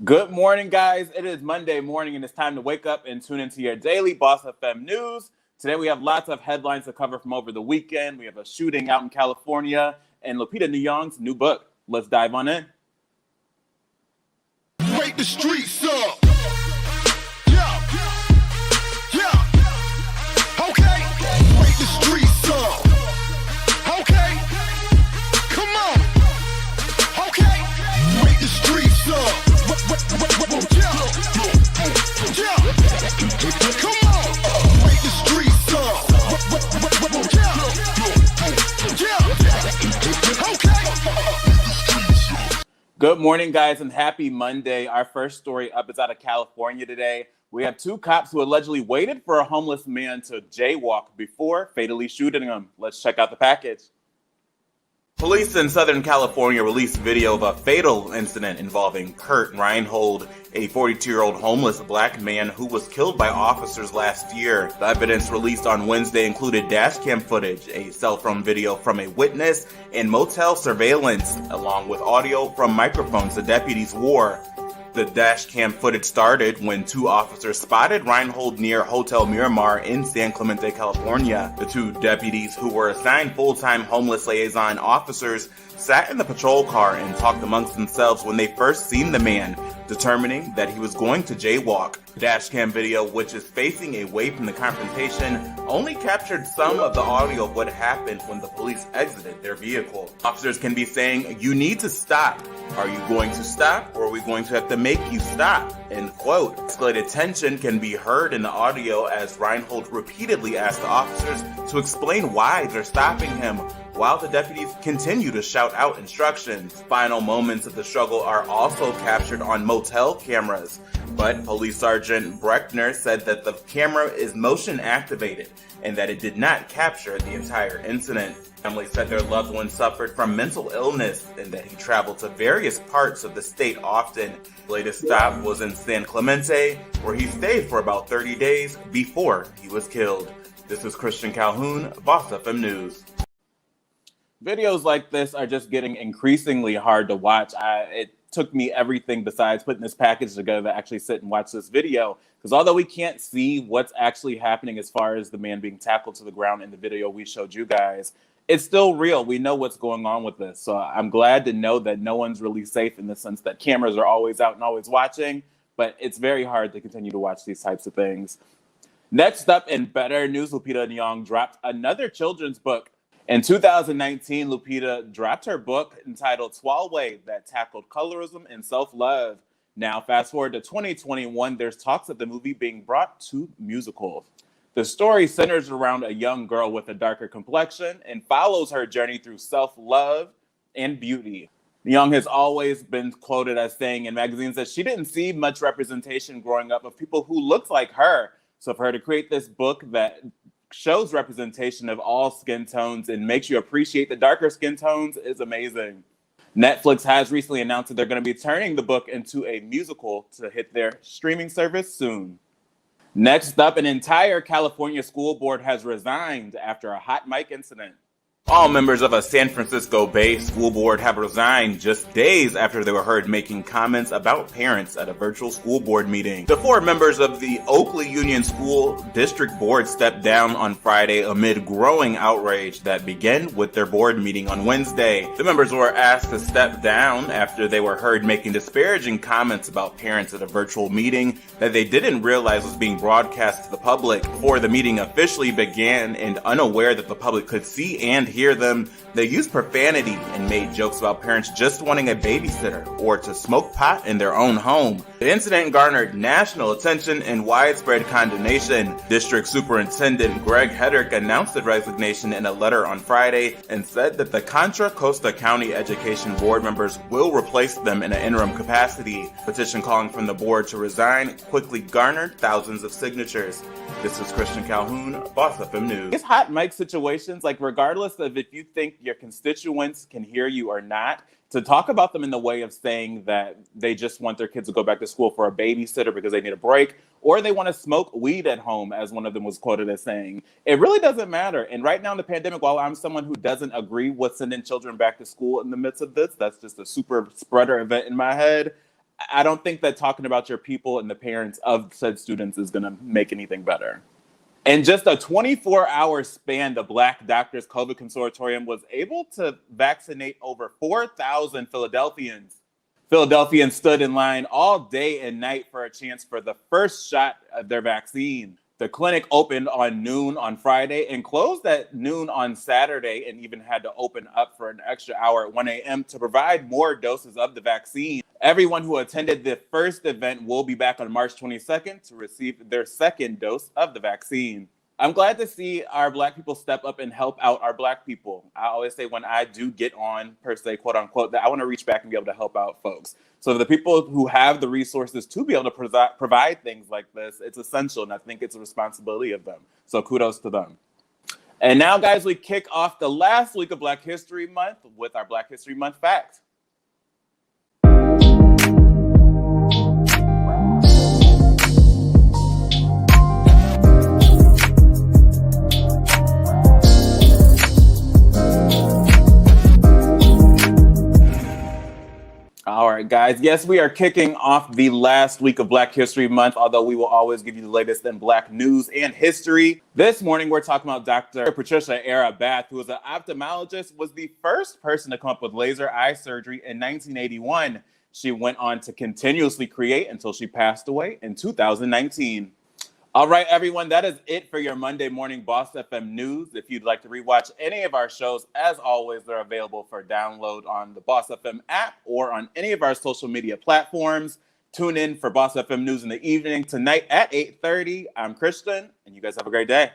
Good morning, guys. It is Monday morning, and it's time to wake up and tune into your daily Boss FM news. Today, we have lots of headlines to cover from over the weekend. We have a shooting out in California and Lupita Nyong'o's new book. Let's dive on in. Wake the streets up. Yeah. Yeah. Okay. Wake the streets up. Okay. Come on. Okay. Wake the streets up. Yeah. Come on. Wake the streets up. Yeah. Okay. Good morning, guys, and happy Monday. Our first story up is out of California today. We have two cops who allegedly waited for a homeless man to jaywalk before fatally shooting him. Let's check out the package. Police in Southern California released video of a fatal incident involving Kurt Reinhold, a 42-year-old homeless black man who was killed by officers last year. The evidence released on Wednesday included dashcam footage, a cell phone video from a witness, and motel surveillance, along with audio from microphones the deputies wore. The dashcam footage started when two officers spotted Reinhold near Hotel Miramar in San Clemente, California. The two deputies, who were assigned full-time homeless liaison officers, sat in the patrol car and talked amongst themselves when they first seen the man, determining that he was going to jaywalk. The dashcam video, which is facing away from the confrontation, only captured some of the audio of what happened when the police exited their vehicle. Officers can be saying, "You need to stop. Are you going to stop, or are we going to have to make you stop?" End quote. Escalated tension can be heard in the audio as Reinhold repeatedly asked the officers to explain why they're stopping him, while the deputies continue to shout out instructions. Final moments of the struggle are also captured on motel cameras, but Police Sergeant Breckner said that the camera is motion activated and that it did not capture the entire incident. Family said their loved one suffered from mental illness and that he traveled to various parts of the state often. The latest stop was in San Clemente, where he stayed for about 30 days before he was killed. This is Kristian Calhoun, BossFM News. Videos like this are just getting increasingly hard to watch. It took me everything besides putting this package together to actually sit and watch this video, because although we can't see what's actually happening as far as the man being tackled to the ground in the video we showed you guys, it's still real. We know what's going on with this. So I'm glad to know that no one's really safe in the sense that cameras are always out and always watching, but it's very hard to continue to watch these types of things. Next up, in better news, Lupita Nyong'o dropped another children's book. In 2019, Lupita dropped her book entitled Swalway that tackled colorism and self-love. Now, fast forward to 2021, there's talks of the movie being brought to musicals. The story centers around a young girl with a darker complexion and follows her journey through self-love and beauty. Nyong'o has always been quoted as saying in magazines that she didn't see much representation growing up of people who looked like her. So for her to create this book that shows representation of all skin tones and makes you appreciate the darker skin tones is amazing. Netflix has recently announced that they're going to be turning the book into a musical to hit their streaming service soon. Next up, an entire California school board has resigned after a hot mic incident. All members of a San Francisco-based school board have resigned just days after they were heard making comments about parents at a virtual school board meeting. The four members of the Oakley Union School District Board stepped down on Friday amid growing outrage that began with their board meeting on Wednesday. The members were asked to step down after they were heard making disparaging comments about parents at a virtual meeting that they didn't realize was being broadcast to the public. Before the meeting officially began and unaware that the public could see and hear them, they used profanity and made jokes about parents just wanting a babysitter or to smoke pot in their own home. The incident garnered national attention and widespread condemnation. District Superintendent Greg Hedrick announced the resignation in a letter on Friday and said that the Contra Costa County Education Board members will replace them in an interim capacity. A petition calling from the board to resign quickly garnered thousands of signatures. This is Kristian Calhoun, BossFM News. These hot mic situations, like regardless of if you think your constituents can hear you or not, to talk about them in the way of saying that they just want their kids to go back to school for a babysitter because they need a break, or they want to smoke weed at home, as one of them was quoted as saying, it really doesn't matter. And right now in the pandemic, while I'm someone who doesn't agree with sending children back to school in the midst of this, that's just a super spreader event in my head, I don't think that talking about your people and the parents of said students is going to make anything better. In just a 24-hour span, the Black Doctors COVID Consortium was able to vaccinate over 4,000 Philadelphians. Philadelphians stood in line all day and night for a chance for the first shot of their vaccine. The clinic opened on noon on Friday and closed at noon on Saturday, and even had to open up for an extra hour at 1 a.m. to provide more doses of the vaccine. Everyone who attended the first event will be back on March 22nd to receive their second dose of the vaccine. I'm glad to see our Black people step up and help out our Black people. I always say when I do get on, per se, quote unquote, that I want to reach back and be able to help out folks. So the people who have the resources to be able to provide things like this, it's essential, and I think it's a responsibility of them. So kudos to them. And now, guys, we kick off the last week of Black History Month with our Black History Month fact. All right, guys. Yes, we are kicking off the last week of Black History Month, although we will always give you the latest in Black news and history. This morning, we're talking about Dr. Patricia Era Bath, who was an ophthalmologist, was the first person to come up with laser eye surgery in 1981. She went on to continuously create until she passed away in 2019. All right, everyone, that is it for your Monday morning Boss FM news. If you'd like to rewatch any of our shows, as always, they're available for download on the Boss FM app or on any of our social media platforms. Tune in for Boss FM news in the evening tonight at 8:30. I'm Kristian, and you guys have a great day.